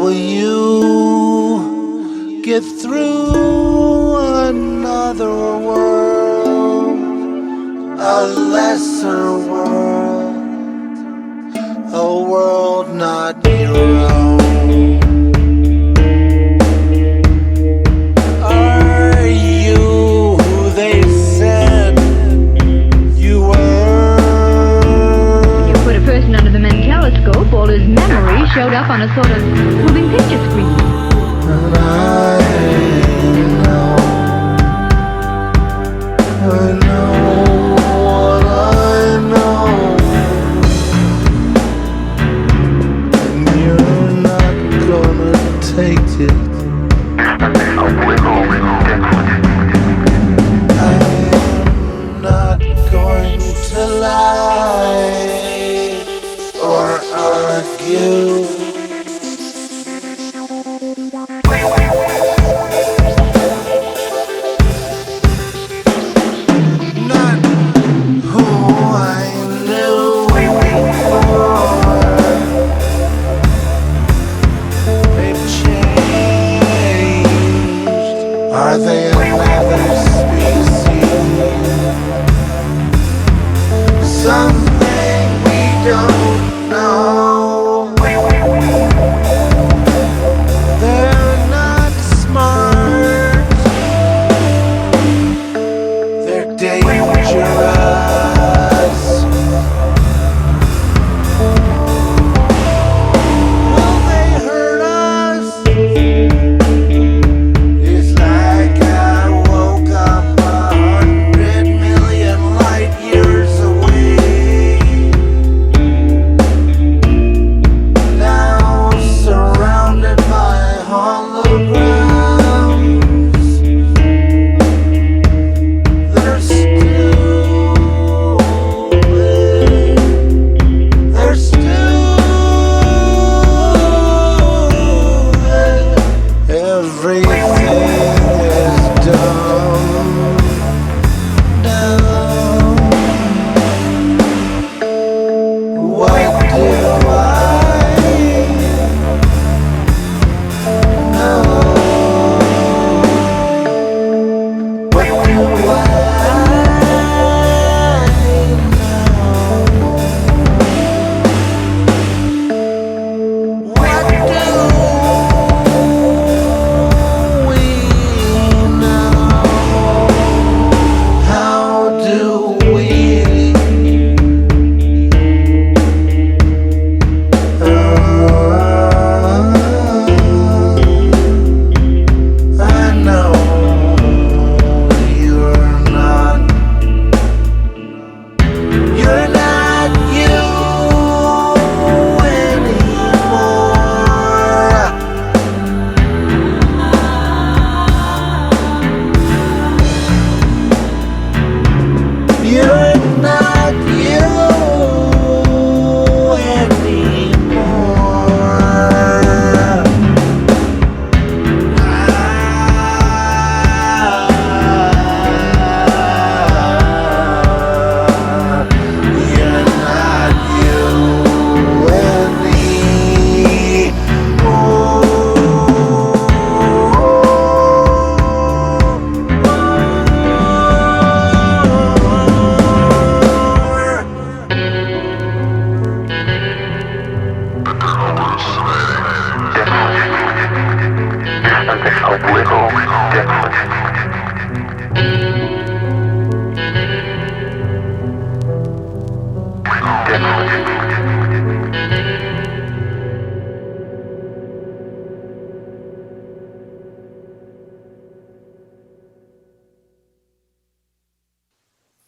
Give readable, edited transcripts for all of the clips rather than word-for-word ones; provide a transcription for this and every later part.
will you get through another world, a lesser world, a world not your own? Are you who they said you were? You put a person under the men's telescope, all his memories showed up on a sort of moving picture screen. And I know what I know, and you're not gonna take it. I'm not going to lie or argue. Not who I knew before. They've changed. Are they another species? Something we don't know. They're not smart. They're dangerous. Will they hurt us? It's like I woke up 100 million light years away. Now surrounded by holograms. They're stupid. They're stupid. Everything is dumb. Dumb. What do I know? What do I know? What do we know? How do we? I know you're not you anymore. You're not you anymore. You're not you anymore.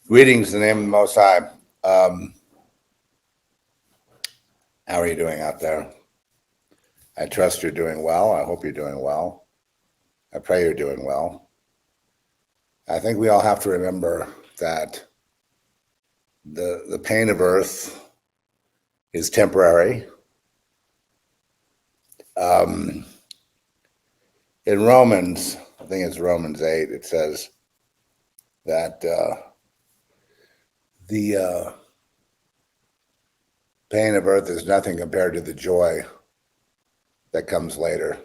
Greetings in the name of the Most High. How are you doing out there? I trust you're doing well. I hope you're doing well. I pray you're doing well. I think we all have to remember that the pain of earth is temporary. In Romans, I think it's Romans 8, it says that the pain of earth is nothing compared to the joy that comes later.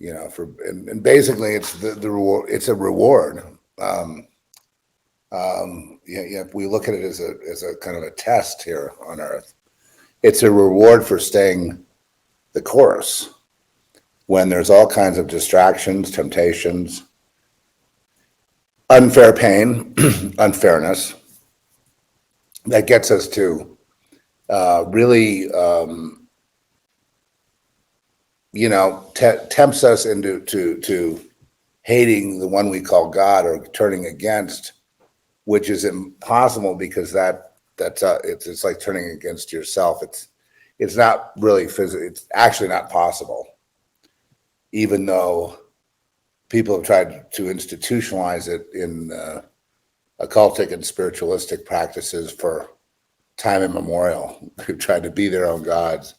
And basically it's the reward. It's a reward. If we look at it as a kind of a test here on Earth, it's a reward for staying the course when there's all kinds of distractions, temptations, unfair pain, unfairness that gets us to really, tempts us into to hating the one we call God or turning against, which is impossible because it's like turning against yourself. It's not really physical. It's actually not possible, even though people have tried to institutionalize it in occultic and spiritualistic practices for time immemorial. They've tried to be their own gods,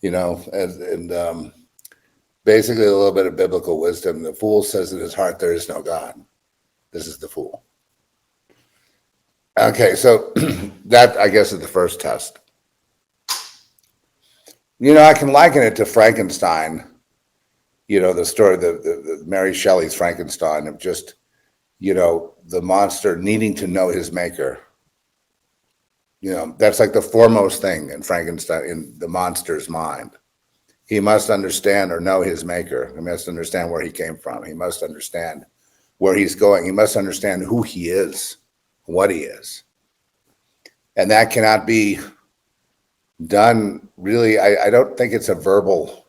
and basically a little bit of biblical wisdom. The fool says in his heart, there is no God. This is the fool. Okay, so that, I guess, is the first test. I can liken it to Frankenstein, the story, the Mary Shelley's Frankenstein, of just, the monster needing to know his maker. That's like the foremost thing in Frankenstein, in the monster's mind. He must understand or know his maker. He must understand where he came from. He must understand where he's going. He must understand who he is, what he is. And that cannot be done really. I don't think it's a verbal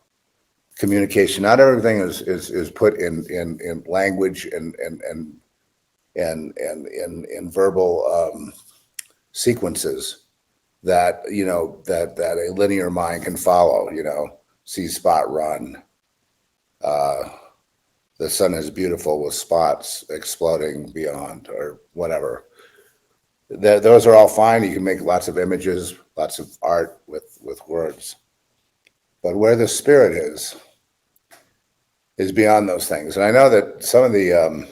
communication. Not everything is put in language and in verbal sequences that that a linear mind can follow. See spot run. The sun is beautiful with spots exploding beyond, or whatever. Those are all fine. You can make lots of images, lots of art with words. But where the spirit is beyond those things. And I know that some of the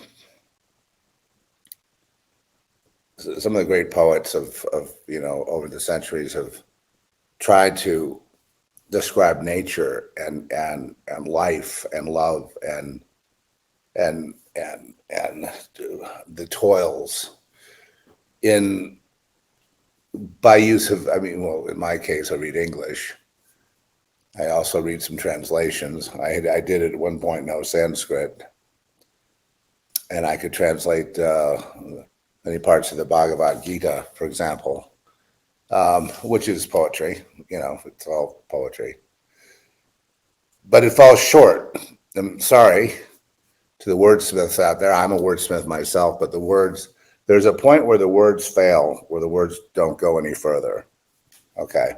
great poets of over the centuries have tried to describe nature and life and love and the toils by use of, in my case, I read English. I also read some translations. I did at one point know Sanskrit, and I could translate many parts of the Bhagavad Gita, for example, which is poetry. It's all poetry, but it falls short. I'm sorry to the wordsmiths out there. I'm a wordsmith myself, but there's a point where the words fail, where the words don't go any further. Okay.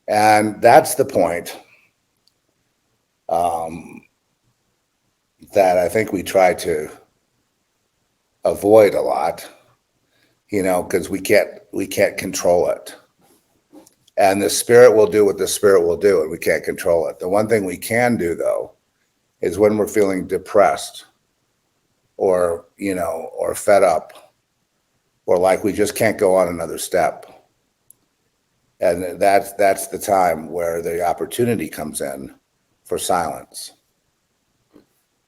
And that's the point that I think we try to avoid a lot, because we can't control it. And the spirit will do what the spirit will do, and we can't control it. The one thing we can do, though, is when we're feeling depressed or fed up, or like we just can't go on another step. And that's the time where the opportunity comes in for silence.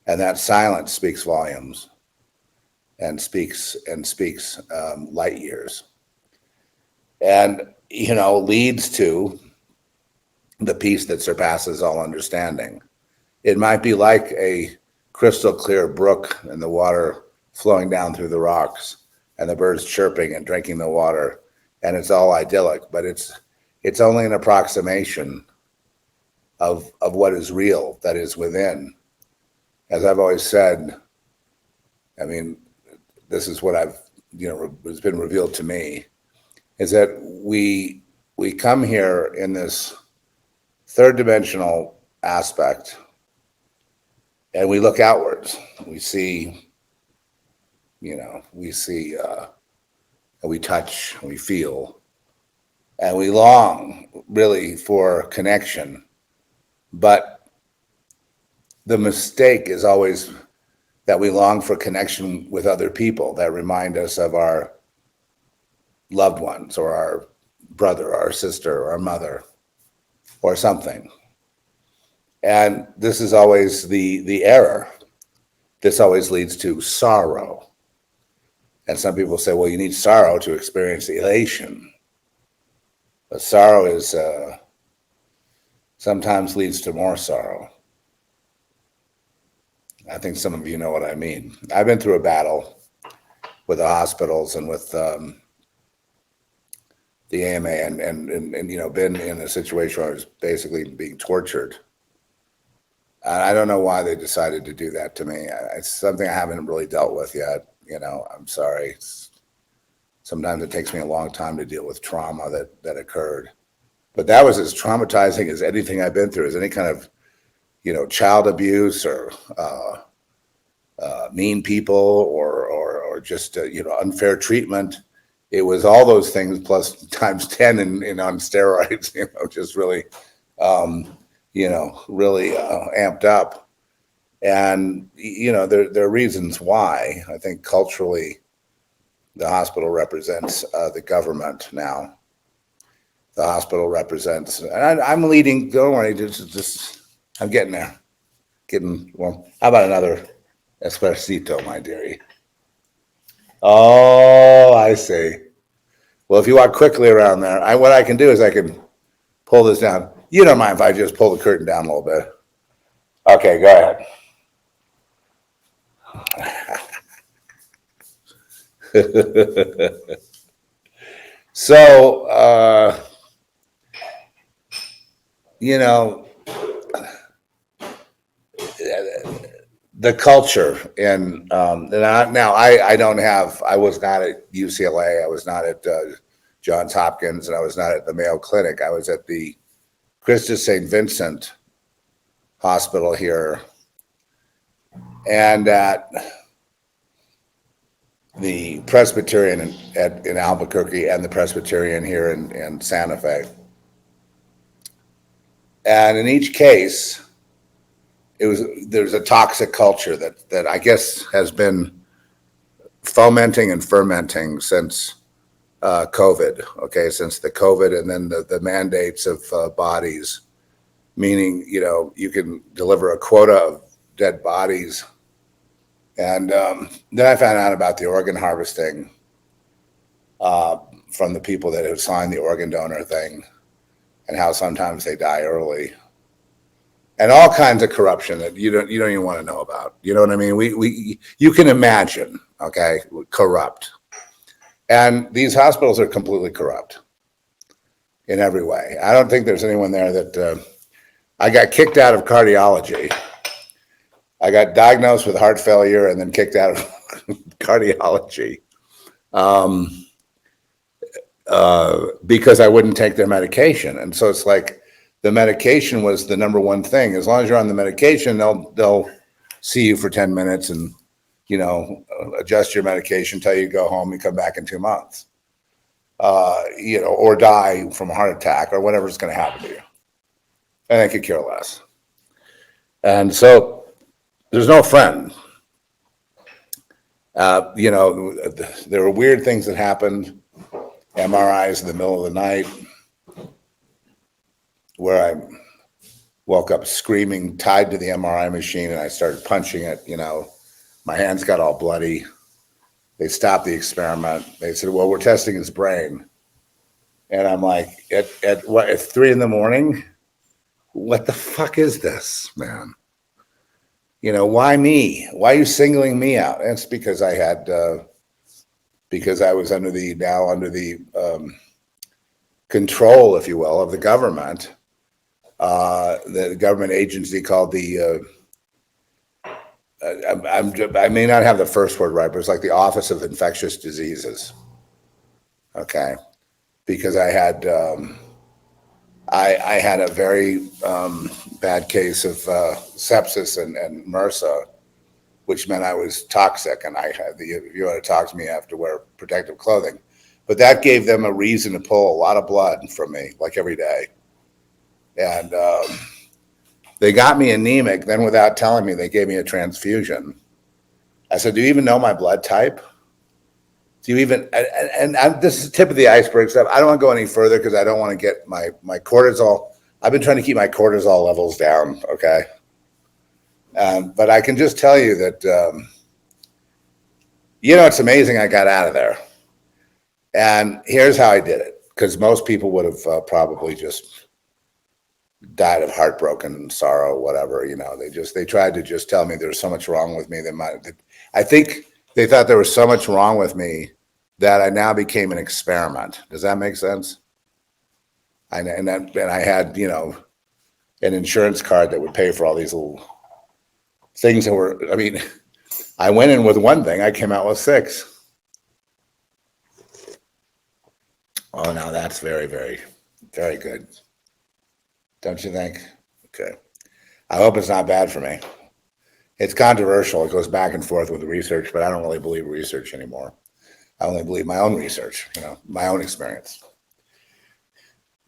And that silence speaks volumes and speaks light years. And, leads to the peace that surpasses all understanding. It might be like a crystal clear brook and the water flowing down through the rocks and the birds chirping and drinking the water, and it's all idyllic, but it's only an approximation of what is real, that is within. As I've always said, this is what has been revealed to me, is that we come here in this third dimensional aspect, and we look outwards. We see, and we touch, and we feel, and we long really for connection. But the mistake is always that we long for connection with other people that remind us of our loved ones, or our brother, or our sister, or our mother. or something. And this is always the error. This always leads to sorrow. And some people say, well, you need sorrow to experience elation. But sorrow is sometimes leads to more sorrow. I think some of you know what I mean. I've been through a battle with the hospitals and with the AMA and you know, been in a situation where I was basically being tortured. And I don't know why they decided to do that to me. It's something I haven't really dealt with yet. You know, I'm sorry. Sometimes it takes me a long time to deal with trauma that occurred. But that was as traumatizing as anything I've been through, as any kind of, you know, child abuse or mean people or just, you know, unfair treatment. It was all those things plus times 10 in on steroids, you know, just really, you know, really amped up. And, you know, there are reasons why. I think culturally, the hospital represents the government now. The hospital represents, and I'm leading, don't worry, just I'm getting there. Well, how about another espresso, my dearie? Oh, I see. Well, if you walk quickly around there, what I can do is I can pull this down. You don't mind if I just pull the curtain down a little bit? Okay, go ahead. So, you know, the culture and I was not at UCLA, I was not at Johns Hopkins, and I was not at the Mayo Clinic. I was at the Christus St. Vincent Hospital here and at the Presbyterian in Albuquerque and the Presbyterian here in Santa Fe. And in each case, there's a toxic culture that I guess has been fomenting and fermenting since COVID, okay, since the COVID and then the mandates of bodies, meaning, you know, you can deliver a quota of dead bodies. And then I found out about the organ harvesting from the people that have signed the organ donor thing and how sometimes they die early. And all kinds of corruption that you don't even want to know about. You know what I mean? You can imagine, okay, corrupt. And these hospitals are completely corrupt in every way. I don't think there's anyone there that I got kicked out of cardiology. I got diagnosed with heart failure and then kicked out of cardiology because I wouldn't take their medication. And so it's like the medication was the number one thing. As long as you're on the medication, they'll see you for 10 minutes and, you know, adjust your medication, tell you to go home and come back in 2 months, you know, or die from a heart attack or whatever's going to happen to you. And they could care less. And so there's no friend. You know, there were weird things that happened, MRIs in the middle of the night, where I woke up screaming, tied to the MRI machine, and I started punching it. You know, my hands got all bloody. They stopped the experiment. They said, well, we're testing his brain. And I'm like, at 3 a.m? What the fuck is this, man? You know, why me? Why are you singling me out? And it's because I had, because I was under the control, if you will, of the government agency called the, I may not have the first word right, but it's like the Office of Infectious Diseases. Okay. Because I had, I had a very bad case of sepsis and MRSA, which meant I was toxic, and if you want to talk to me, I have to wear protective clothing. But that gave them a reason to pull a lot of blood from me, like every day. And they got me anemic. Then without telling me, they gave me a transfusion. I said, do you even know my blood type? Do you even, and this is the tip of the iceberg stuff. I don't want to go any further because I don't want to get my cortisol. I've been trying to keep my cortisol levels down, okay? But I can just tell you that, it's amazing I got out of there. And here's how I did it, because most people would have probably just died of heartbroken sorrow, whatever. They tried to just tell me there's so much wrong with me that I think they thought there was so much wrong with me that I now became an experiment. Does that make sense? And I had, an insurance card that would pay for all these little things that were, I went in with one thing, I came out with 6. Oh, now that's very, very, very good. Don't you think? Okay. I hope it's not bad for me. It's controversial. It goes back and forth with the research, but I don't really believe research anymore. I only believe my own research, my own experience.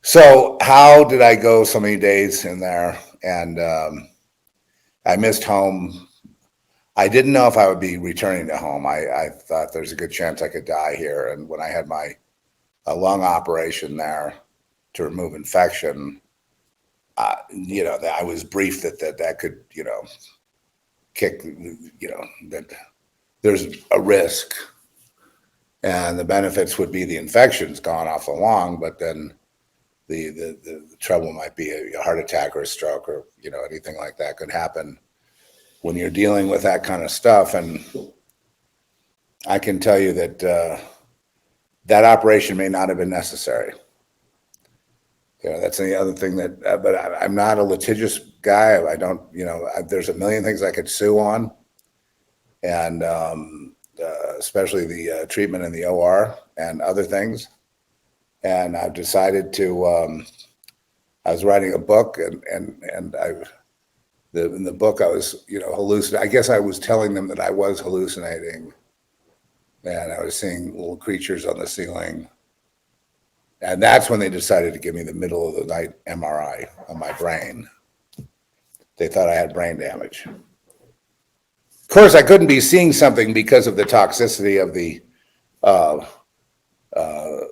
So how did I go so many days in there? And I missed home. I didn't know if I would be returning to home. I thought there's a good chance I could die here. And when I had a lung operation there to remove infection, I was briefed that could, kick, that there's a risk, and the benefits would be the infection's gone off the lung, but then the trouble might be a heart attack or a stroke or anything like that could happen when you're dealing with that kind of stuff. And I can tell you that that operation may not have been necessary. That's the other thing but I'm not a litigious guy. I don't, there's a million things I could sue on, and especially the treatment in the OR and other things. And I've decided to, I was writing a book, and in the book I was, hallucinating. I guess I was telling them that I was hallucinating, and I was seeing little creatures on the ceiling. And that's when they decided to give me the middle of the night MRI on my brain. They thought I had brain damage. Of course, I couldn't be seeing something because of the toxicity of the,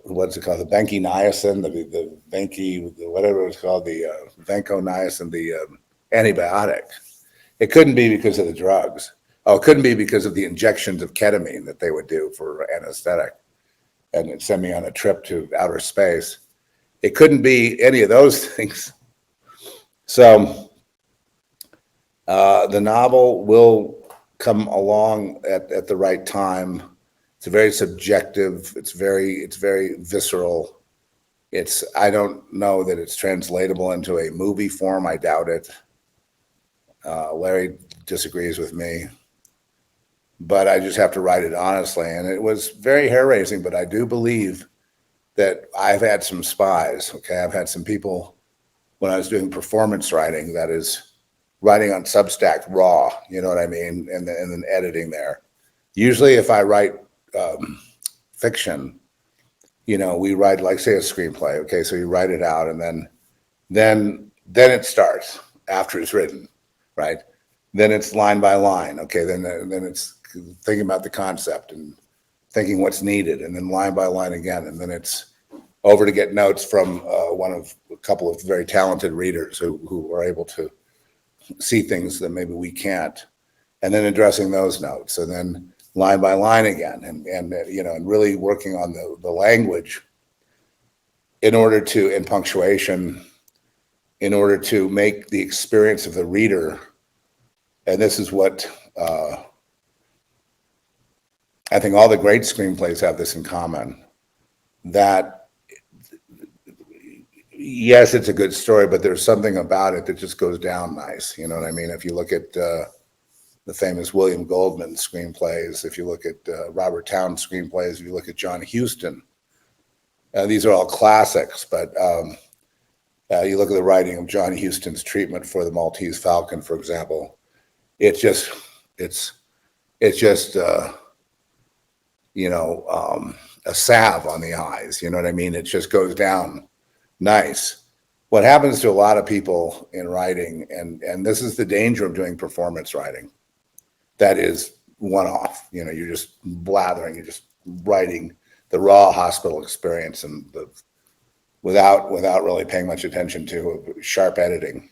what's it called? The vancomycin, the whatever it's called, the vancomycin, the antibiotic. It couldn't be because of the drugs. Oh, it couldn't be because of the injections of ketamine that they would do for anesthetic and it send me on a trip to outer space. It couldn't be any of those things. So the novel will come along at the right time. It's very subjective. It's very visceral. I don't know that it's translatable into a movie form. I doubt it. Larry disagrees with me. But I just have to write it honestly. And it was very hair-raising, but I do believe that I've had some spies, okay? I've had some people, when I was doing performance writing, that is writing on Substack raw, you know what I mean? And then editing there. Usually if I write fiction, we write, like, say, a screenplay, okay? So you write it out, and then it starts after it's written, right? Then it's line by line, okay? Then it's thinking about the concept and thinking what's needed, and then line by line again, and then it's over to get notes from a couple of very talented readers who are able to see things that maybe we can't, and then addressing those notes, and then line by line again, and really working on the language and punctuation in order to make the experience of the reader. And this is what I think all the great screenplays have this in common, that yes, it's a good story, but there's something about it that just goes down nice. You know what I mean? If you look at the famous William Goldman screenplays, if you look at Robert Towne's screenplays, if you look at John Huston, these are all classics, but you look at the writing of John Huston's treatment for the Maltese Falcon, for example, it's just a salve on the eyes. You know what I mean? It just goes down nice. What happens to a lot of people in writing, and this is the danger of doing performance writing, that is one-off. You're just blathering, you're just writing the raw hospital experience and without really paying much attention to sharp editing.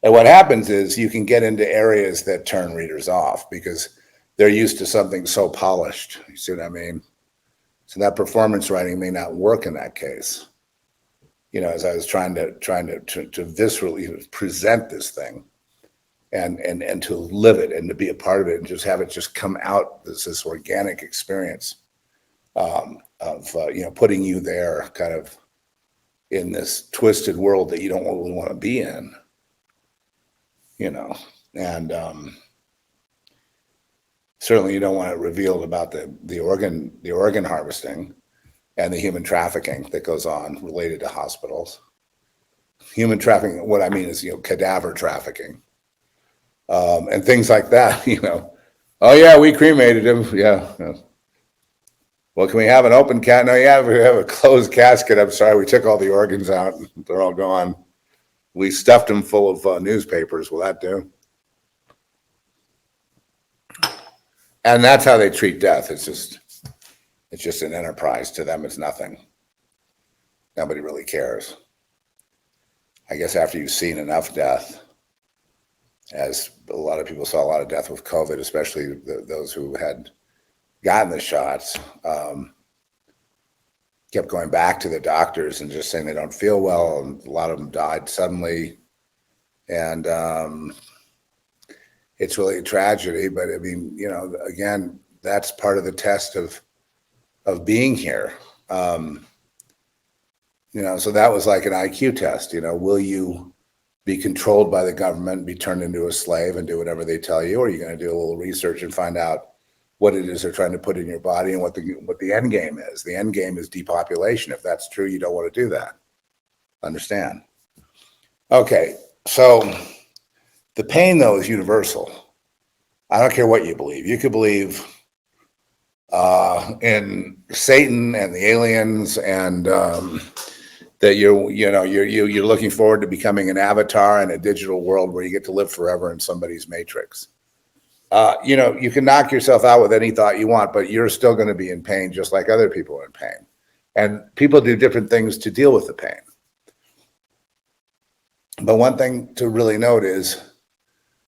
And what happens is you can get into areas that turn readers off because they're used to something so polished. You see what I mean? So that performance writing may not work in that case. You know, as I was trying to viscerally present this thing and to live it and to be a part of it and just have it just come out, this organic experience of you know, putting you there kind of in this twisted world that you don't really want to be in, you know. And certainly you don't want it revealed about the organ harvesting and the human trafficking that goes on related to hospitals. Human trafficking, what I mean is, you know, cadaver trafficking, and things like that, you know. Oh yeah, we cremated him, yeah. Well, can we have an open cat? No, yeah, we have a closed casket. I'm sorry, we took all the organs out, they're all gone. We stuffed them full of newspapers, will that do? And that's how they treat death. It's just an enterprise. To them, it's nothing. Nobody really cares. I guess after you've seen enough death, as a lot of people saw a lot of death with COVID, especially those who had gotten the shots, kept going back to the doctors and just saying they don't feel well, and a lot of them died suddenly. And it's really a tragedy, but I mean, you know, again, that's part of the test of being here. You know, so that was like an IQ test. You know, will you be controlled by the government, be turned into a slave and do whatever they tell you, or are you going to do a little research and find out what it is they're trying to put in your body and what the end game is? The end game is depopulation. If that's true, you don't want to do that. Understand? Okay, so the pain, though, is universal. I don't care what you believe. You could believe in Satan and the aliens, and that you're looking forward to becoming an avatar in a digital world where you get to live forever in somebody's matrix. You know, you can knock yourself out with any thought you want, but you're still going to be in pain just like other people are in pain. And people do different things to deal with the pain. But one thing to really note is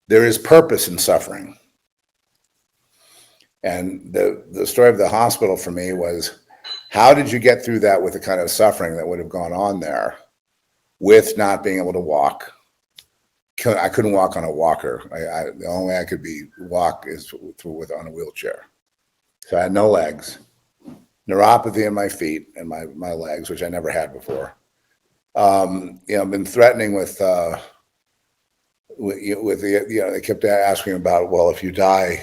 there is purpose in suffering. And the story of the hospital for me was, how did you get through that with the kind of suffering that would have gone on there with not being able to walk? I couldn't walk on a walker. The only way I could walk is on a wheelchair. So I had no legs, neuropathy in my feet and my legs, which I never had before. You know, I've been threatening with the, you know, they kept asking about, well, if you die,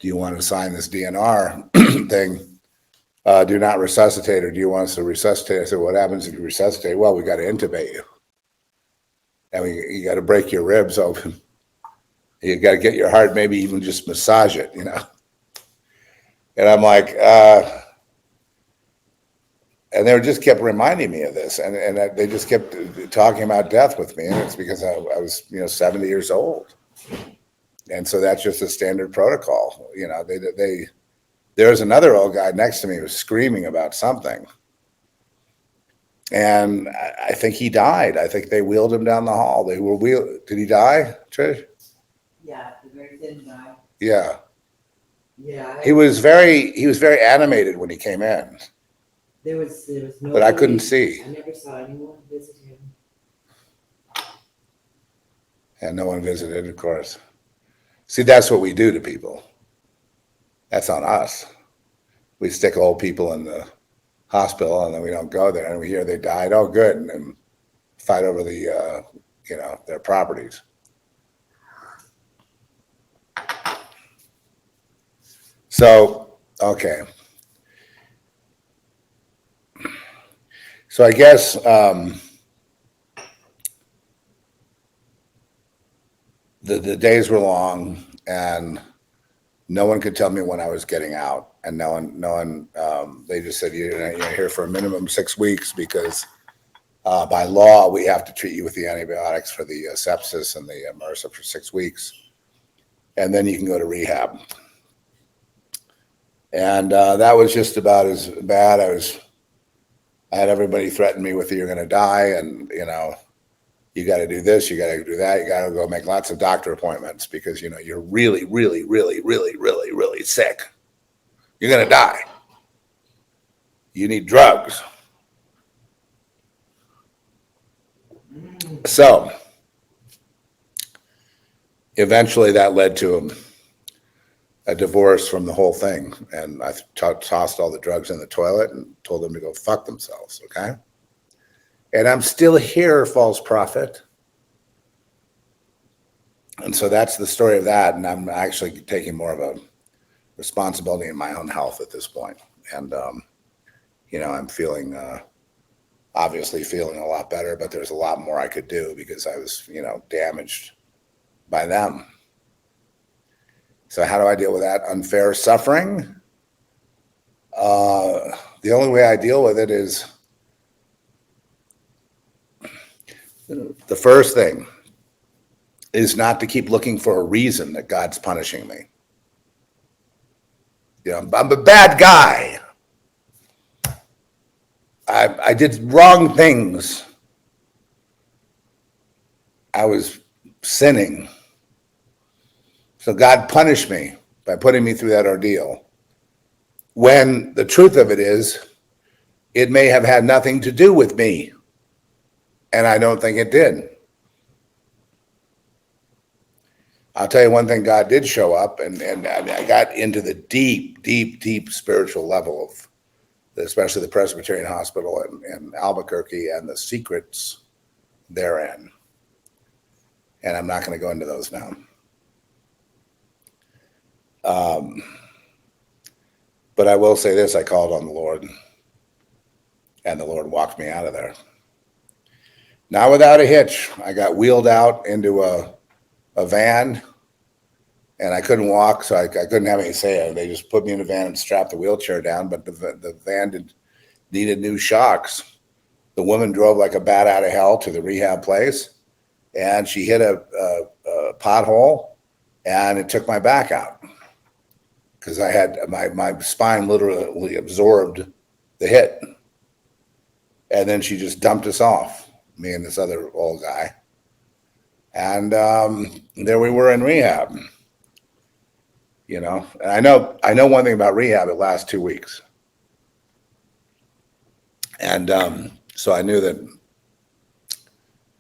do you want to sign this DNR thing? Do not resuscitate, or do you want us to resuscitate? I said, what happens if you resuscitate? Well, we got to intubate you. And you got to break your ribs open. You got to get your heart, maybe even just massage it, you know. And I'm like, and they just kept reminding me of this, and they just kept talking about death with me, and it's because I was, you know, 70 years old, and so that's just a standard protocol, you know. There was another old guy next to me who was screaming about something, and I think he died. I think they wheeled him down the hall. Did he die, Trish? Yeah, the very thin guy. Yeah. Yeah. He was very animated when he came in. There was no. But I couldn't see. I never saw anyone visit him. And no one visited, of course. See, that's what we do to people. That's on us. We stick old people in the hospital and then we don't go there, and we hear they died. Oh, good. And then fight over the, you know, their properties. So, okay. So I guess the days were long, and no one could tell me when I was getting out, and no one. They just said you're here for a minimum 6 weeks because by law we have to treat you with the antibiotics for the sepsis and the MRSA for 6 weeks, and then you can go to rehab. And that was just about as bad. I had everybody threaten me with you're going to die, and you got to do this, you got to do that, you got to go make lots of doctor appointments because you're really, really, really, really, really, really sick. You're going to die. You need drugs. So eventually that led to a divorce from the whole thing. And I tossed all the drugs in the toilet and told them to go fuck themselves, okay? And I'm still here, false prophet. And so that's the story of that. And I'm actually taking more of a responsibility in my own health at this point. And, I'm feeling, obviously feeling a lot better, but there's a lot more I could do because I was, damaged by them. So how do I deal with that unfair suffering? The only way I deal with it is the first thing is not to keep looking for a reason that God's punishing me. I'm a bad guy. I did wrong things. I was sinning. So God punished me by putting me through that ordeal. When the truth of it is, it may have had nothing to do with me. And I don't think it did. I'll tell you one thing, God did show up, and I got into the deep, deep, deep spiritual level of especially the Presbyterian Hospital in Albuquerque and the secrets therein. And I'm not going to go into those now. But I will say this, I called on the Lord, and the Lord walked me out of there. Not without a hitch. I got wheeled out into a van, and I couldn't walk, so I couldn't have any say. They just put me in a van and strapped the wheelchair down, but the van needed new shocks. The woman drove like a bat out of hell to the rehab place, and she hit a pothole, and it took my back out because I had my spine literally absorbed the hit. And then she just dumped us off, me and this other old guy. And there we were in rehab. And I know one thing about rehab, it lasts 2 weeks. And so I knew that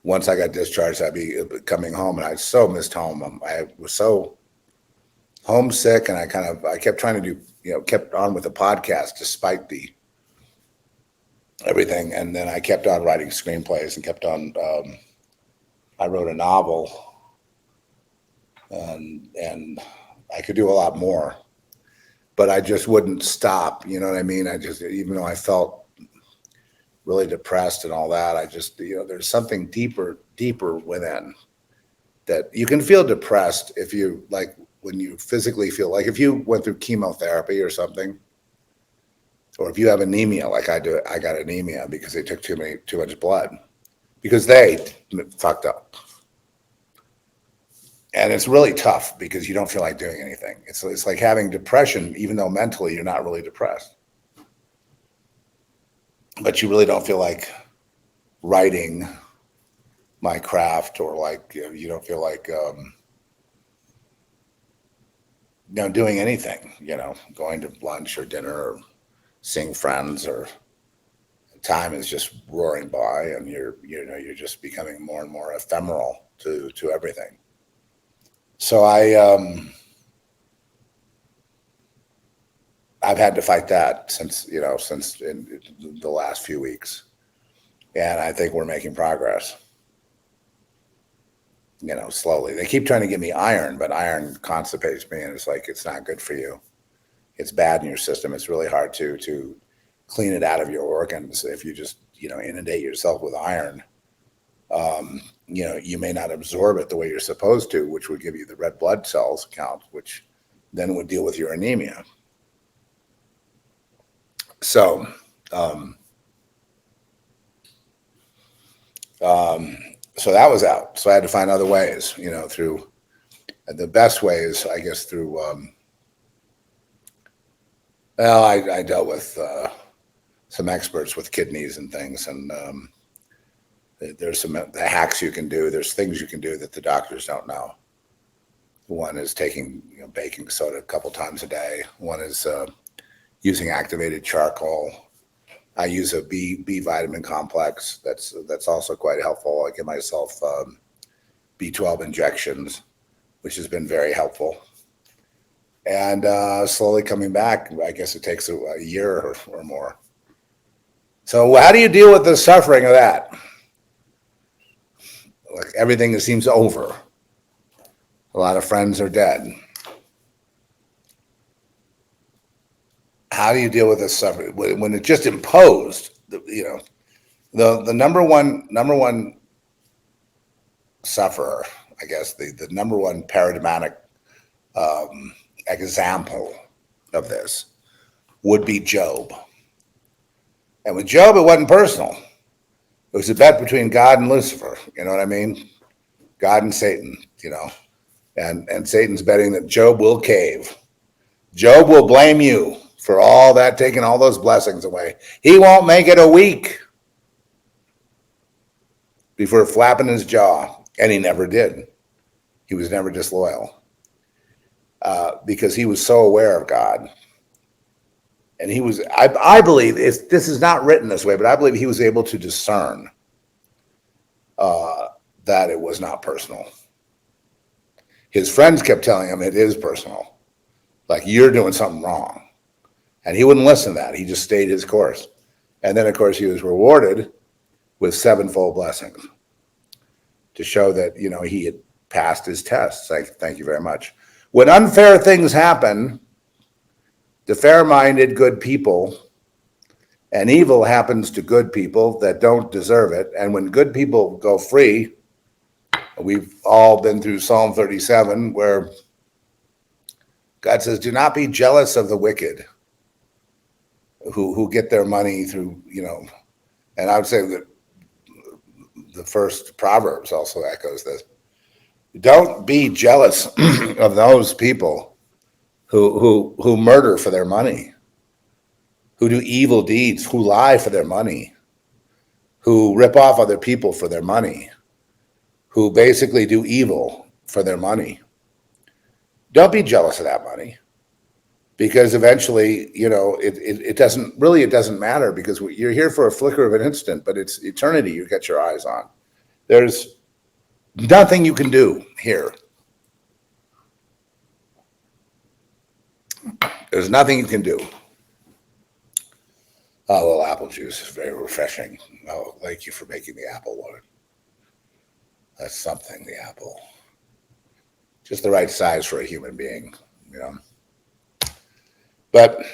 once I got discharged, I'd be coming home, and I so missed home. I was so homesick, and I kept trying to do, kept on with the podcast despite everything. And then I kept on writing screenplays and kept on, I wrote a novel, and I could do a lot more, but I just wouldn't stop. You know what I mean? Even though I felt really depressed and all that, I just, there's something deeper within that you can feel depressed if you, like, when you physically feel like if you went through chemotherapy or something, or if you have anemia like I do. I got anemia because they took too much blood because they fucked up. And it's really tough because you don't feel like doing anything. It's like having depression, even though mentally you're not really depressed. But you really don't feel like writing my craft, or like you don't feel like doing anything, going to lunch or dinner or seeing friends, or time is just roaring by, and you're just becoming more and more ephemeral to everything. So I've had to fight that since in the last few weeks, and I think we're making progress. Slowly. They keep trying to give me iron, but iron constipates me, and it's like, it's not good for you. It's bad in your system. It's really hard to clean it out of your organs if you just inundate yourself with iron. You may not absorb it the way you're supposed to, which would give you the red blood cells count, which then would deal with your anemia. So, so that was out. So I had to find other ways, through the best ways, I guess, through, I dealt with some experts with kidneys and things, and there's some hacks you can do. There's things you can do that the doctors don't know. One is taking baking soda a couple times a day. One is using activated charcoal. I use a B vitamin complex. That's also quite helpful. I give myself B12 injections, which has been very helpful. And slowly coming back. I guess it takes a year or more. So how do you deal with the suffering of that? Like everything that seems over. A lot of friends are dead. How do you deal with this suffering when it's just imposed? The number one sufferer, I guess the number one paradigmatic example of this would be Job. And with Job, it wasn't personal. It was a bet between God and Lucifer. You know what I mean? God and Satan. And Satan's betting that Job will cave. Job will blame you for all that, taking all those blessings away. He won't make it a week before flapping his jaw. And he never did. He was never disloyal because he was so aware of God. And he was, I believe, this is not written this way, but I believe he was able to discern that it was not personal. His friends kept telling him it is personal. Like, you're doing something wrong. And he wouldn't listen to that. He just stayed his course. And then, of course, he was rewarded with sevenfold blessings to show that, he had passed his tests. Thank you very much. When unfair things happen, the fair-minded good people, and evil happens to good people that don't deserve it. And when good people go free, we've all been through Psalm 37, where God says, do not be jealous of the wicked who get their money through, and I would say that the first Proverbs also echoes this. Don't be jealous of those people who murder for their money, who do evil deeds, who lie for their money, who rip off other people for their money, who basically do evil for their money. Don't be jealous of that money, because eventually, it doesn't matter, because you're here for a flicker of an instant, but it's eternity you get your eyes on. There's nothing you can do here. There's nothing you can do. Oh, a little apple juice is very refreshing. Oh, thank you for making the apple water. That's something, the apple. Just the right size for a human being, But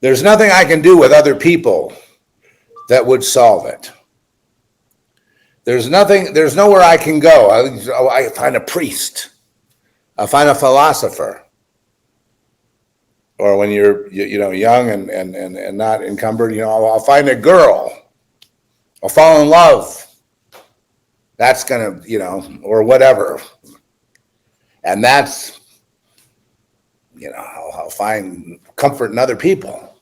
there's nothing I can do with other people that would solve it. There's nowhere I can go. I find a priest. I find a philosopher. Or when you're young and not encumbered, I'll find a girl. I'll fall in love. That's gonna, or whatever. And that's, I'll find comfort in other people.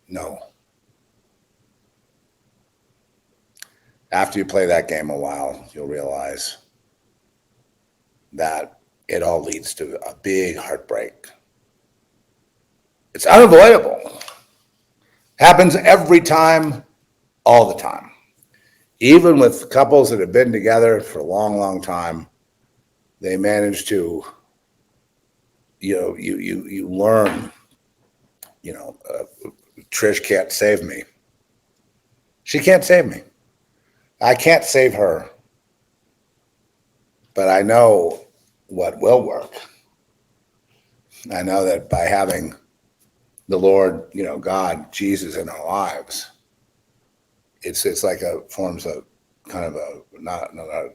No. After you play that game a while, you'll realize that it all leads to a big heartbreak. It's unavoidable. Happens every time, all the time. Even with couples that have been together for a long, long time, they manage to, you learn, Trish can't save me. She can't save me. I can't save her. But I know what will work. I know that by having the Lord, God, Jesus in our lives, it's like forms a kind of a not a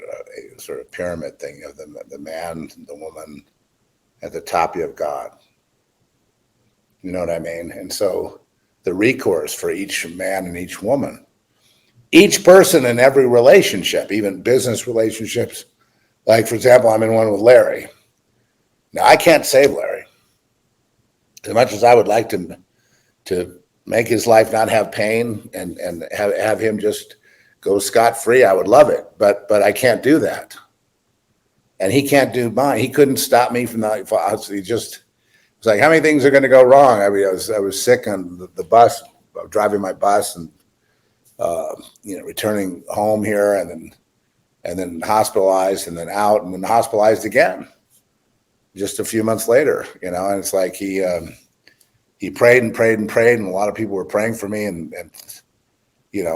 sort of pyramid thing of the man, the woman, at the top you have God. You know what I mean? And so the recourse for each man and each woman, each person in every relationship, even business relationships, like for example, I'm in one with Larry. Now I can't save Larry. As much as I would like to to make his life not have pain and have him just go scot-free, I would love it. But I can't do that. And he can't do mine. He couldn't stop me from that. He just was like, how many things are going to go wrong? I mean, I was sick on the bus, driving my bus, and returning home here, and then hospitalized, and then out, and then hospitalized again just a few months later. And it's like he prayed and prayed and prayed, and a lot of people were praying for me, and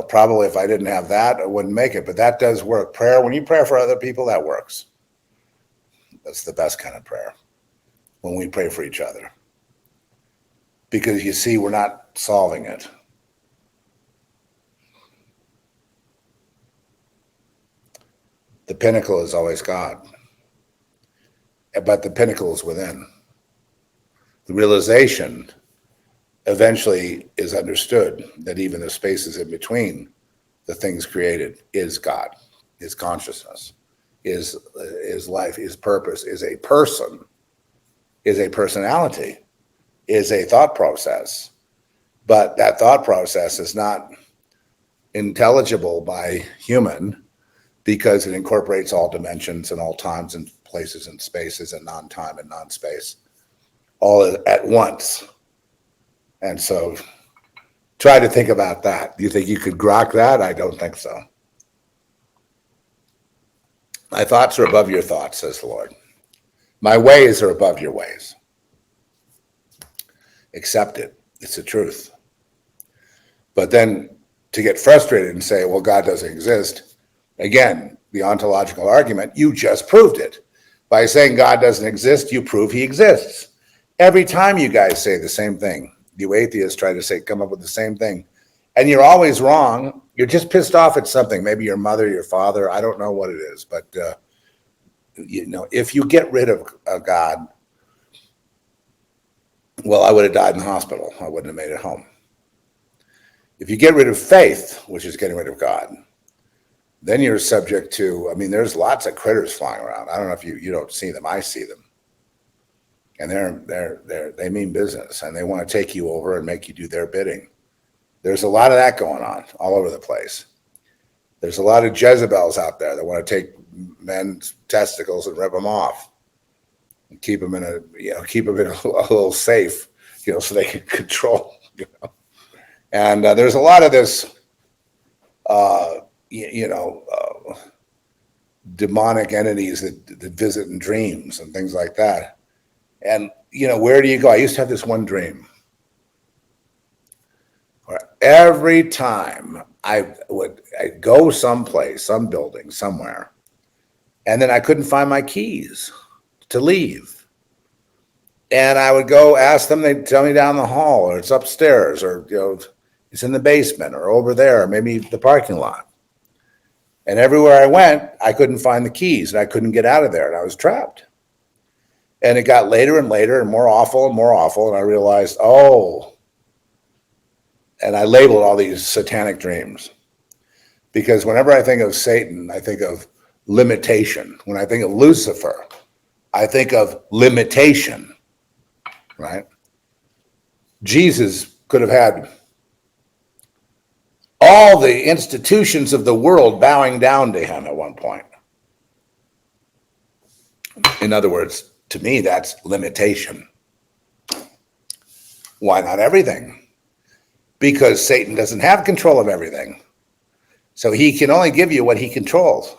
probably if I didn't have that, I wouldn't make it. But that does work. Prayer, when you pray for other people, that works. That's the best kind of prayer, when we pray for each other. Because you see, we're not solving it. The pinnacle is always God. But the pinnacle is within. The realization eventually is understood that even the spaces in between the things created is God, is consciousness, is life, is purpose, is a person, is a personality, is a thought process. But that thought process is not intelligible by human, because it incorporates all dimensions and all times and places and spaces and non-time and non-space all at once. And so try to think about that. Do you think you could grok that? I don't think so. My thoughts are above your thoughts, says the Lord. My ways are above your ways. Accept it. It's the truth. But then to get frustrated and say, well, God doesn't exist, again, the ontological argument, you just proved it. By saying God doesn't exist, you prove he exists. Every time you guys say the same thing, you atheists try to come up with the same thing, and you're always wrong. You're just pissed off at something, maybe your mother, your father, I don't know what it is, but if you get rid of God, well, I would have died in the hospital. I wouldn't have made it home. If you get rid of faith, which is getting rid of God, then you're subject to, there's lots of critters flying around. I don't know if you don't see them. I see them. And they mean business, and they want to take you over and make you do their bidding. There's a lot of that going on all over the place. There's a lot of Jezebels out there that want to take men's testicles and rip them off and keep them in a little safe, so they can control, And there's a lot of this, demonic entities that visit in dreams and things like that. And, where do you go? I used to have this one dream where every time I'd go someplace, some building, somewhere, and then I couldn't find my keys to leave. And I would go ask them, they'd tell me down the hall, or it's upstairs, or, it's in the basement, or over there, or maybe the parking lot. And everywhere I went, I couldn't find the keys, and I couldn't get out of there, and I was trapped. And it got later and later and more awful, and I realized, and I labeled all these satanic dreams. Because whenever I think of Satan, I think of limitation. When I think of Lucifer, I think of limitation, right? Jesus could have had all the institutions of the world bowing down to him at one point. In other words, to me, that's limitation. Why not everything? Because Satan doesn't have control of everything. So he can only give you what he controls.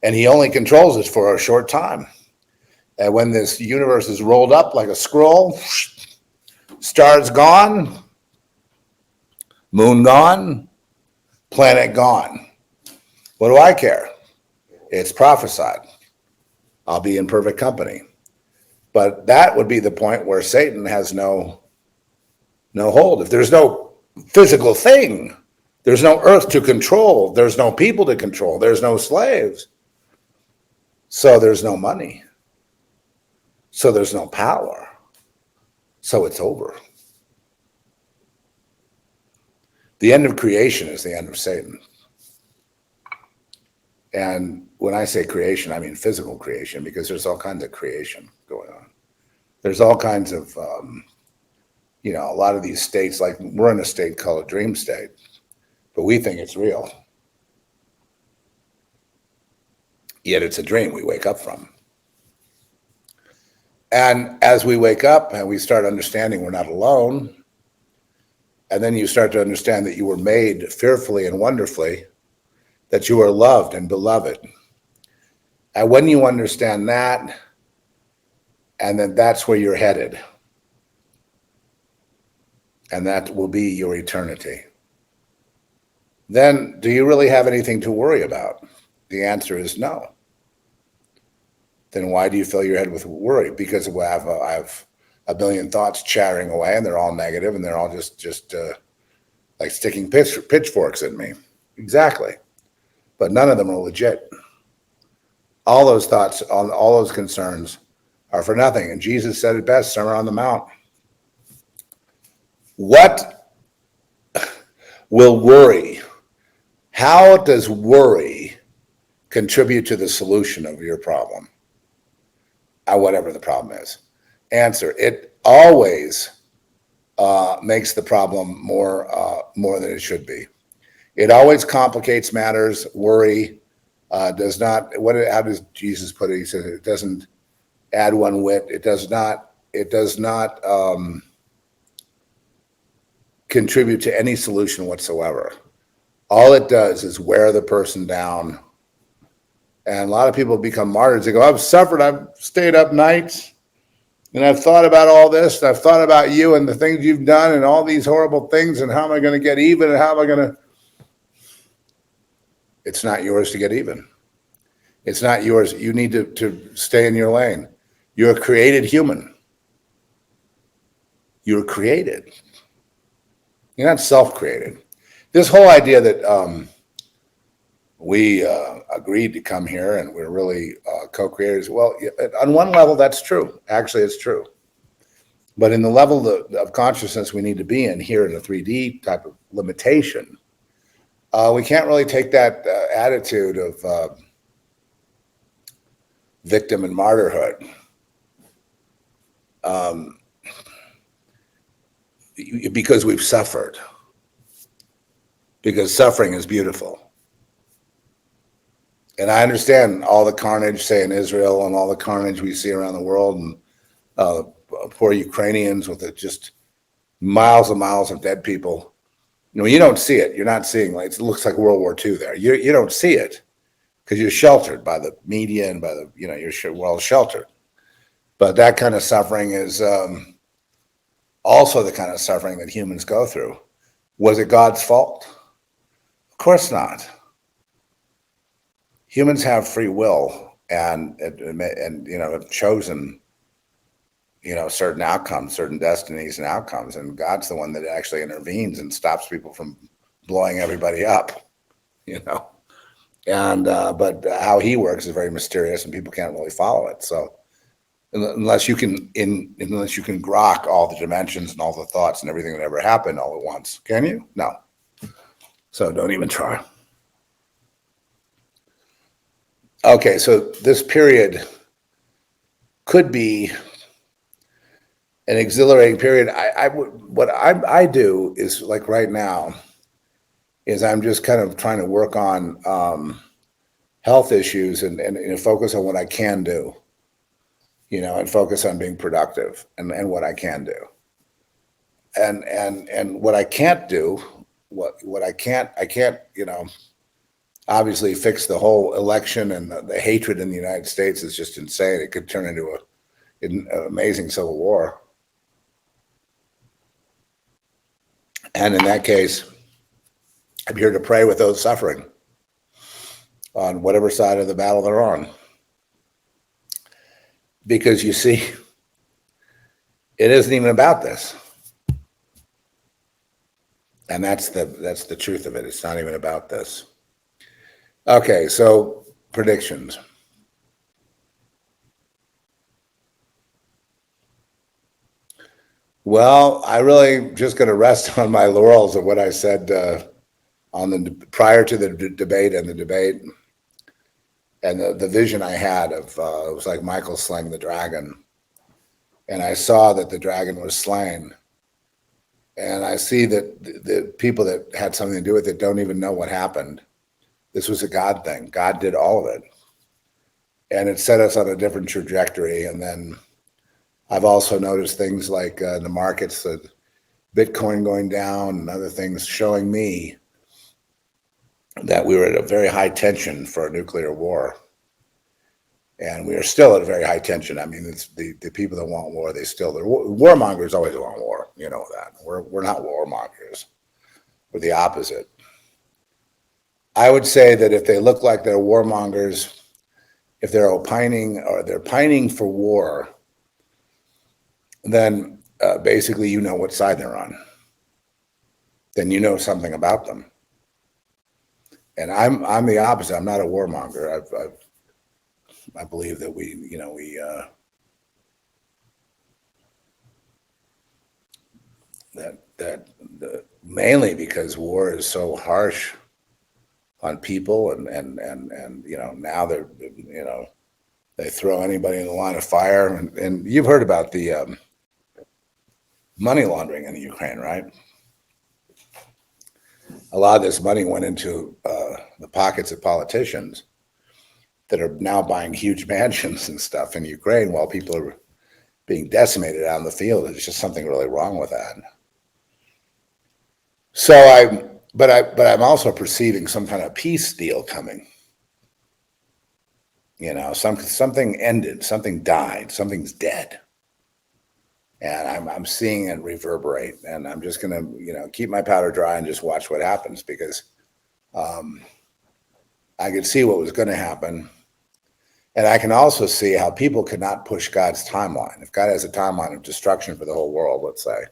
And he only controls it for a short time. And when this universe is rolled up like a scroll, stars gone, moon gone, planet gone. What do I care? It's prophesied. I'll be in perfect company. But that would be the point where Satan has no hold. If there's no physical thing, there's no earth to control, there's no people to control, there's no slaves. So there's no money. So there's no power. So it's over. The end of creation is the end of Satan. And when I say creation, I mean physical creation, because there's all kinds of creation going on. There's all kinds of, you know, a lot of these states, like we're in a state called a dream state, but we think it's real. Yet it's a dream we wake up from. And as we wake up and we start understanding we're not alone, and then you start to understand that you were made fearfully and wonderfully, that you are loved and beloved. And when you understand that, and then that's where you're headed, and that will be your eternity, then do you really have anything to worry about? The answer is no. Then why do you fill your head with worry? Because I have a billion thoughts chattering away, and they're all negative, and they're all just like sticking pitchforks at me. Exactly. But none of them are legit. All those thoughts, all those concerns are for nothing. And Jesus said it best, Sermon on the Mount. What will worry? How does worry contribute to the solution of your problem? Whatever the problem is. Answer: it always makes the problem more than it should be. It always complicates matters. Worry does not. How does Jesus put it? He says it doesn't add one whit. It does not. It does not contribute to any solution whatsoever. All it does is wear the person down. And a lot of people become martyrs. They go, I've suffered, I've stayed up nights, and I've thought about all this, and I've thought about you and the things you've done and all these horrible things, and how am I going to get even, and how am I going to... It's not yours to get even. It's not yours. You need to stay in your lane. You're a created human. You're created. You're not self-created. This whole idea that we agreed to come here and we're really co-creators. Well, on one level, that's true. Actually, it's true. But in the level of consciousness we need to be in here in a 3D type of limitation, we can't really take that attitude of victim and martyrhood. Because we've suffered. Because suffering is beautiful. And I understand all the carnage, say, in Israel, and all the carnage we see around the world, and poor Ukrainians with just miles and miles of dead people. You know, you don't see it. You're not seeing, like, it looks like World War II there. You don't see it because you're sheltered by the media and by the, you know, you're well sheltered. But that kind of suffering is also the kind of suffering that humans go through. Was it God's fault? Of course not. Humans have free will and you know, have chosen, you know, certain outcomes, certain destinies and outcomes, and God's the one that actually intervenes and stops people from blowing everybody up, you know. And but how he works is very mysterious, and people can't really follow it. So unless you can grok all the dimensions and all the thoughts and everything that ever happened all at once, can you? No. So don't even try. Okay, so this period could be an exhilarating period. What I do is, like right now, is I'm just kind of trying to work on health issues and focus on what I can do, you know, and focus on being productive and what I can do, and what I can't do, what I can't, you know. Obviously, fix the whole election, and the hatred in the United States is just insane. It could turn into an amazing civil war. And in that case, I'm here to pray with those suffering on whatever side of the battle they're on. Because you see, it isn't even about this. And that's the truth of it. It's not even about this. Okay, so predictions. Well, I really just going to rest on my laurels of what I said prior to the debate and the debate, and the vision I had of it was like Michael slaying the dragon, and I saw that the dragon was slain, And I see that the people that had something to do with it don't even know what happened. This was a God thing. God did all of it. And it set us on a different trajectory. And then I've also noticed things like the markets, Bitcoin going down and other things showing me that we were at a very high tension for a nuclear war. And we are still at a very high tension. I mean, it's the people that want war, the warmongers always want war. You know that. We're not warmongers. We're the opposite. I would say that if they look like they're warmongers, if they're opining or they're pining for war, then basically you know what side they're on. Then you know something about them. And I'm the opposite. I'm not a warmonger. I believe that mainly because war is so harsh on people and now they throw anybody in the line of fire and you've heard about the money laundering in the Ukraine, right? A lot of this money went into the pockets of politicians that are now buying huge mansions and stuff in Ukraine while people are being decimated out in the field. There's just something really wrong with that. So I'm also perceiving some kind of peace deal coming. You know, something ended, something died, something's dead. And I'm seeing it reverberate, and I'm just gonna, keep my powder dry and just watch what happens because I could see what was going to happen. And I can also see how people could not push God's timeline. If God has a timeline of destruction for the whole world, let's say,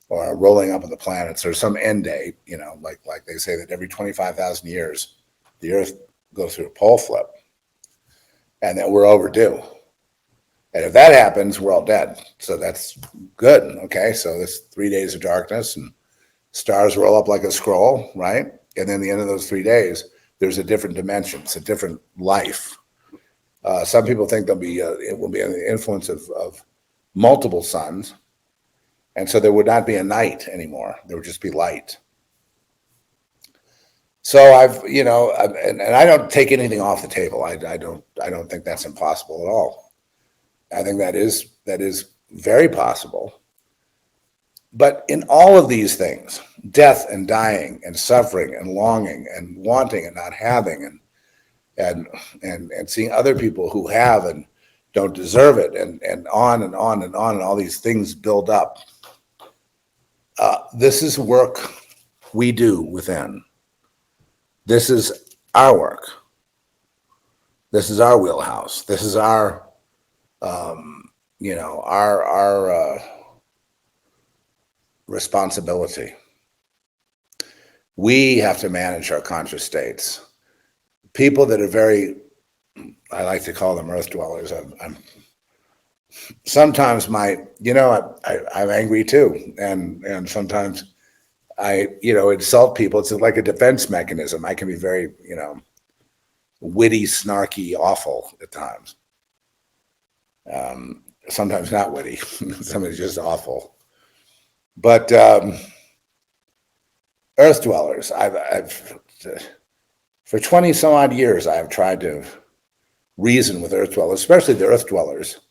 or rolling up of the planets, or some end date, like they say that every 25,000 years, the Earth goes through a pole flip, and that we're overdue. And if that happens, we're all dead. So that's good. Okay, so this 3 days of darkness, and stars roll up like a scroll, right? And then the end of those 3 days, there's a different dimension, it's a different life. Some people think it will be under the influence of multiple suns. And so there would not be a night anymore. There would just be light. So and I don't take anything off the table. I don't think that's impossible at all. I think that is very possible. But in all of these things, death and dying and suffering and longing and wanting and not having and seeing other people who have and don't deserve it and on and on and on and all these things build up. This is work we do within. This is our work. This is our wheelhouse. This is our responsibility. We have to manage our conscious states. People that are very, I like to call them earth dwellers. I'm sometimes I'm angry too, and sometimes I insult people. It's like a defense mechanism. I can be very witty, snarky, awful at times. Sometimes not witty. Sometimes just awful. But earth dwellers, I've for 20 some odd years, I have tried to reason with earth dwellers, especially the earth dwellers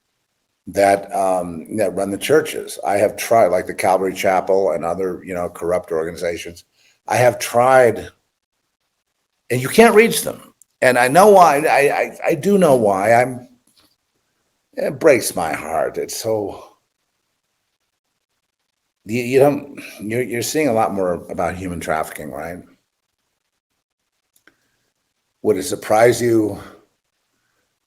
that run the churches. I have tried, like the Calvary Chapel and other corrupt organizations. I have tried, and you can't reach them. And I know why. I do know why. It breaks my heart. It's so you're seeing a lot more about human trafficking, right? Would it surprise you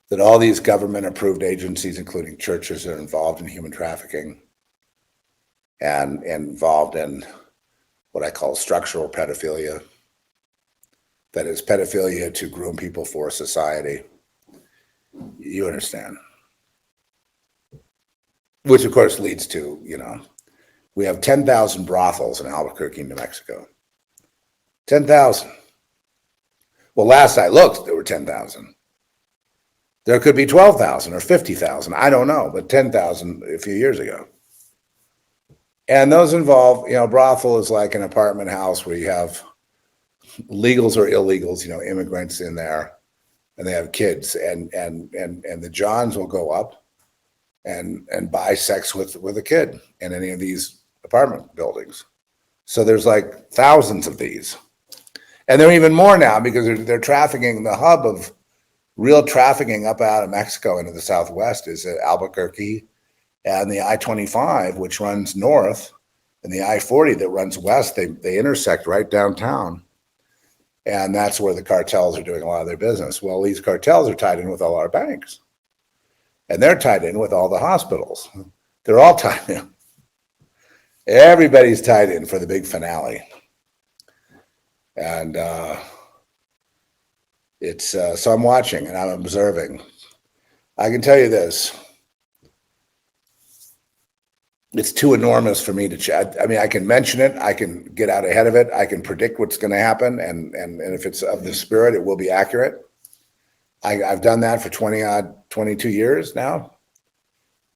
that all these government-approved agencies, including churches, are involved in human trafficking and involved in what I call structural pedophilia? That is pedophilia to groom people for society. You understand? Which, of course, leads to, we have 10,000 brothels in Albuquerque, New Mexico. 10,000. Well, last I looked, there were 10,000. There could be 12,000 or 50,000. I don't know, but 10,000 a few years ago. And those involve, brothel is like an apartment house where you have legals or illegals, immigrants in there, and they have kids, and the Johns will go up and buy sex with a kid in any of these apartment buildings. So there's like thousands of these, and there are even more now because they're trafficking. The hub of real trafficking up out of Mexico into the Southwest is at Albuquerque and the I-25, which runs north, and the I-40 that runs west. They intersect right downtown. And that's where the cartels are doing a lot of their business. Well, these cartels are tied in with all our banks. And they're tied in with all the hospitals. They're all tied in. Everybody's tied in for the big finale. And so I'm watching and I'm observing. I can tell you this. It's too enormous for me to chat. I mean, I can mention it. I can get out ahead of it. I can predict what's going to happen. And if it's of the spirit, it will be accurate. I've done that for 22 years now.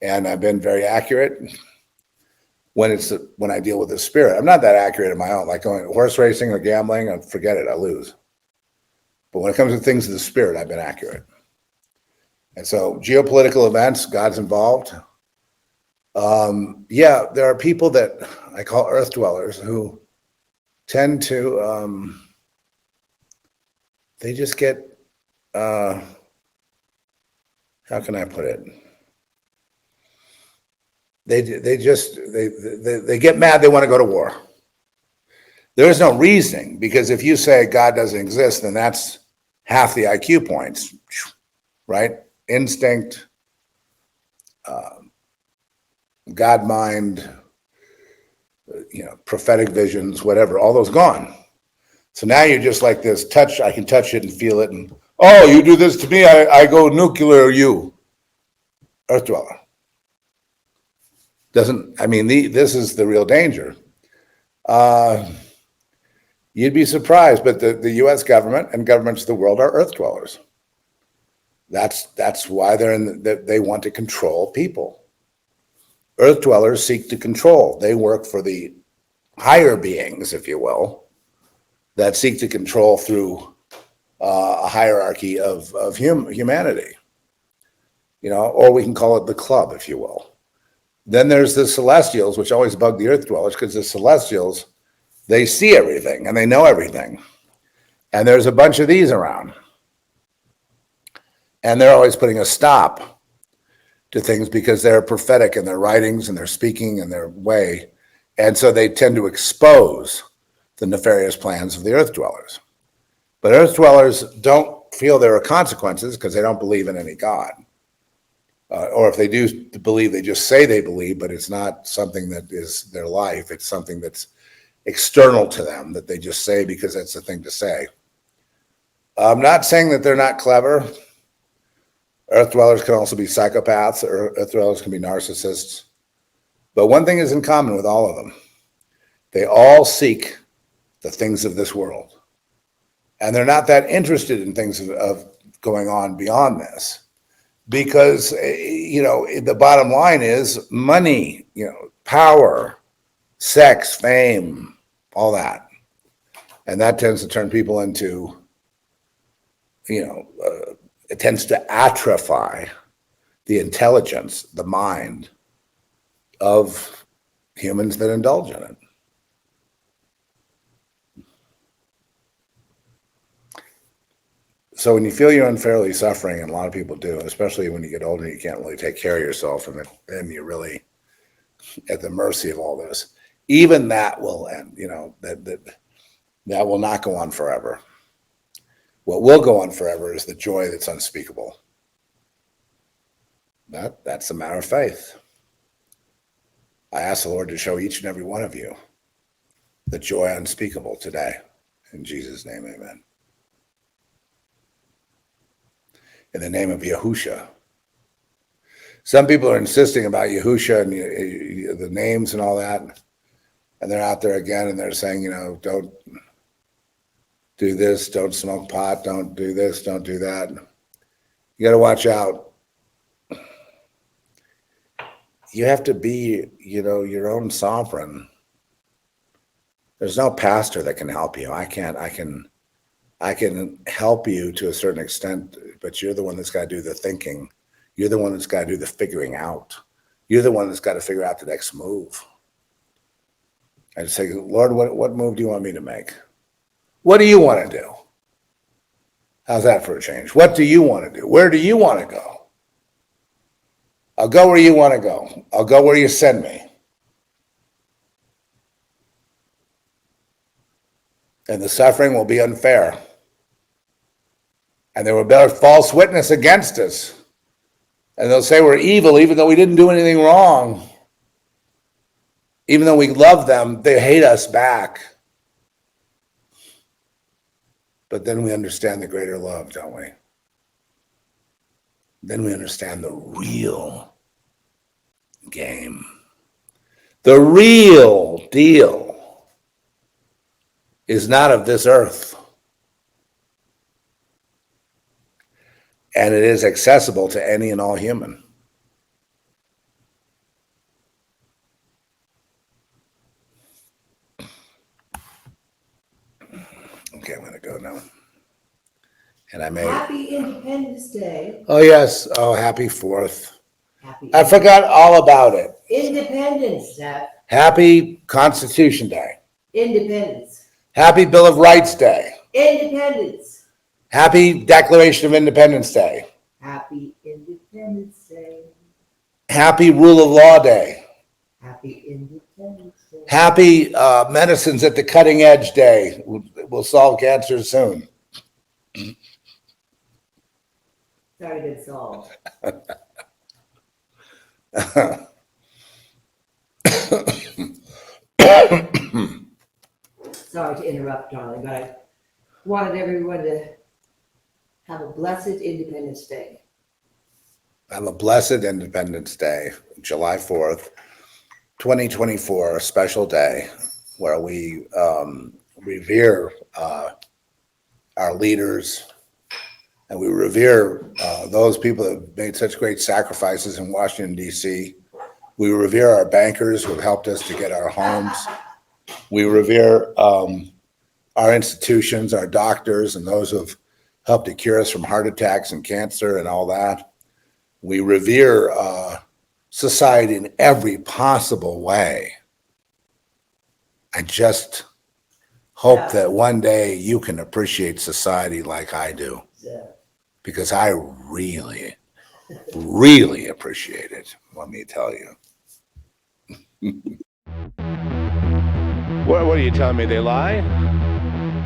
And I've been very accurate when I deal with the spirit. I'm not that accurate in my own, like going horse racing or gambling, forget it, I lose. But when it comes to things of the spirit, I've been accurate. And so geopolitical events, God's involved. Yeah, there are people that I call earth dwellers who tend to, they just get, how can I put it? They get mad, they want to go to war. There is no reasoning, because if you say God doesn't exist, then that's half the IQ points, right? Instinct, God mind, prophetic visions, whatever, all those gone. So now you're just like this touch, I can touch it and feel it. And, oh, you do this to me, I go nuclear, you. Earth dweller. This is the real danger. You'd be surprised, but the US government and governments of the world are earth dwellers. That's why they want to control people. Earth dwellers seek to control. They work for the higher beings, if you will, that seek to control through a hierarchy of humanity, or we can call it the club, if you will. Then there's the celestials, which always bug the earth dwellers, because the celestials, they see everything and they know everything. And there's a bunch of these around. And they're always putting a stop to things because they're prophetic in their writings and their speaking and their way. And so they tend to expose the nefarious plans of the earth dwellers. But earth dwellers don't feel there are consequences because they don't believe in any God. Or if they do believe, they just say they believe, but it's not something that is their life. It's something that's external to them that they just say because that's the thing to say. I'm not saying that they're not clever. Earth dwellers can also be psychopaths, or earth dwellers can be narcissists. But one thing is in common with all of them. They all seek the things of this world. And they're not that interested in things of going on beyond this. Because, the bottom line is money, power, sex, fame, all that. And that tends to turn people into, it tends to atrophy the intelligence, the mind of humans that indulge in it. So when you feel you're unfairly suffering, and a lot of people do, especially when you get older, you can't really take care of yourself, and then you're really at the mercy of all this. Even that will end, that will not go on forever. What will go on forever is the joy that's unspeakable. That's a matter of faith. I ask the Lord to show each and every one of you the joy unspeakable today. In Jesus' name, amen. In the name of Yahusha. Some people are insisting about Yahusha and the names and all that. And they're out there again and they're saying, don't do this, don't smoke pot, don't do this, don't do that. You got to watch out. you have to be, your own sovereign. There's no pastor that can help you. I can help you to a certain extent, but you're the one that's got to do the thinking. You're the one that's got to do the figuring out. You're the one that's got to figure out the next move. I just say, Lord, what move do you want me to make? What do you want to do? How's that for a change? What do you want to do? Where do you want to go? I'll go where you want to go. I'll go where you send me. And the suffering will be unfair. And there will be false witness against us. And they'll say we're evil even though we didn't do anything wrong. Even though we love them, they hate us back. But then we understand the greater love, don't we? Then we understand the real game. The real deal is not of this earth. And it is accessible to any and all human. Okay, I'm going to go now. And I may. Happy Independence Day. Oh, yes. Oh, happy 4th. Happy I forgot all about it. Independence, Zeph. Happy Constitution Day. Independence. Happy Bill of Rights Day. Independence. Happy Declaration of Independence Day. Happy Independence Day. Happy Rule of Law Day. Happy Independence Day. Happy Medicines at the Cutting Edge Day. We'll solve cancer soon. It's already been solved. Sorry to interrupt, darling, but I wanted everyone to have a blessed Independence Day. Have a blessed Independence Day, July 4th, 2024, a special day where we revere our leaders, and we revere those people that have made such great sacrifices in Washington, D.C. We revere our bankers who have helped us to get our homes. We revere our institutions, our doctors, and those who have helped to cure us from heart attacks and cancer and all that. We revere society in every possible way. I just hope that one day you can appreciate society like I do, because I really, really appreciate it, let me tell you. What are you telling me? They lie?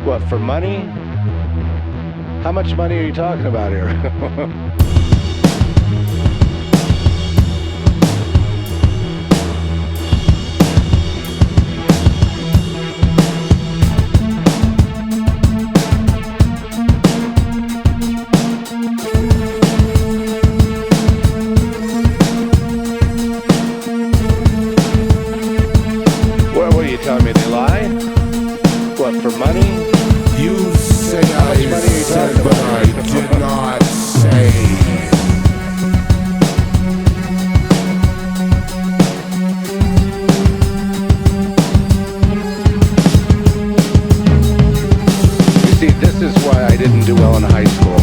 What, for money? How much money are you talking about here? What are you telling me? They lie? What, for money? You say I much money are you said, talking but about? I did not say. You see, this is why I didn't do well in high school.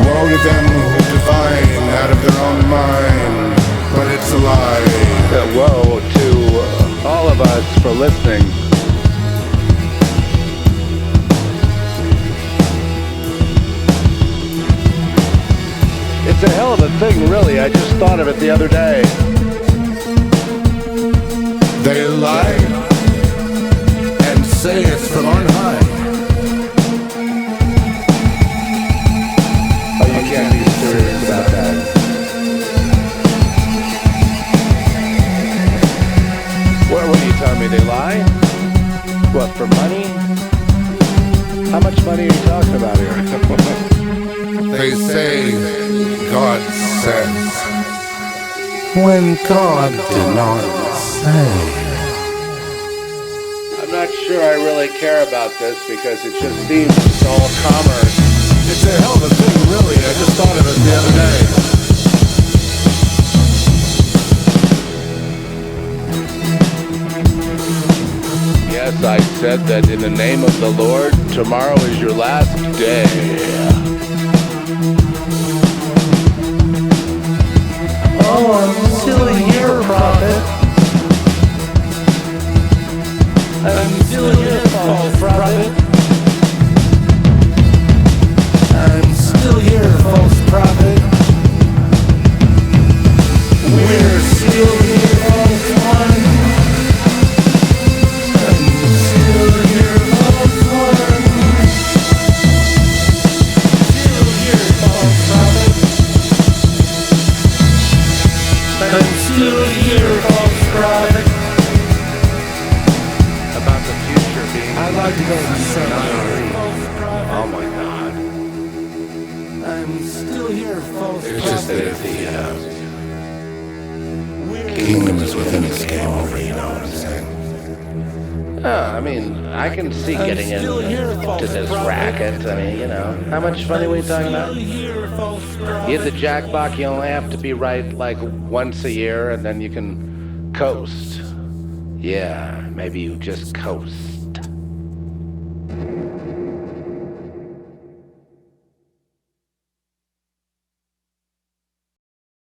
Woe to them who divine out of their own mind, but it's a lie. Whoa to all of us for listening. It's a hell of a thing, really. I just thought of it the other day. They lie and say it's from on high. Oh, you can't be serious about that. What are you telling me? They lie? What, for money? How much money are you talking about here? They say God says, when God did not say. I'm not sure I really care about this because it just seems it's all commerce. It's a hell of a thing, really. I just thought of it the other day. Yes, I said that in the name of the Lord, tomorrow is your last day. Oh, I'm still here, prophet. I'm still here, false prophet. I'm still here, false prophet. We're still here, false one. I'm still here, false one. Still here, false prophet. I'm still here, false prophet. About the future being I'd like to go to the cemetery. oh my God. I'm still here, false It's just that prophet. if the kingdom is within its game over, you know what I'm saying? I mean, I can see I'm getting still into here, false this prophet. racket. I mean, you know, how much money are we talking about? Still here, false You prophet. hit the jackpot, you only have to be right like once a year, and then you can coast. Yeah, maybe you just coast.